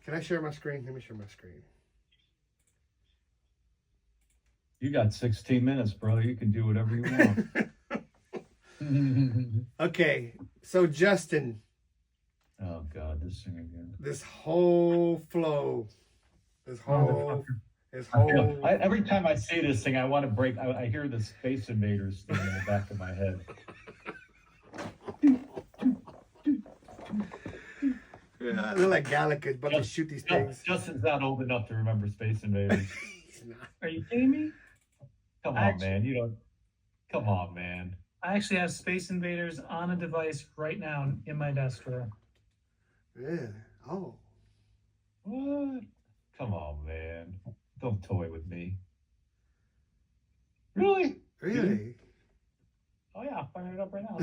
Can I share my screen? Let me share my screen. You got 16 minutes, bro. You can do whatever you want. Okay, so Justin. Oh God, this thing again. This whole flow. Every time I see this thing, I want to break. I hear the Space Invaders thing in the back of my head. Yeah, they're like Galacus, but they shoot these things. Justin's not old enough to remember Space Invaders. He's not. Are you kidding me? Come on, man. You don't. Come on, man. I actually have Space Invaders on a device right now in my desk drawer. Yeah. Oh. What? Come on, man. Don't toy with me. Really? Really? Oh yeah, I'll fire it up right now.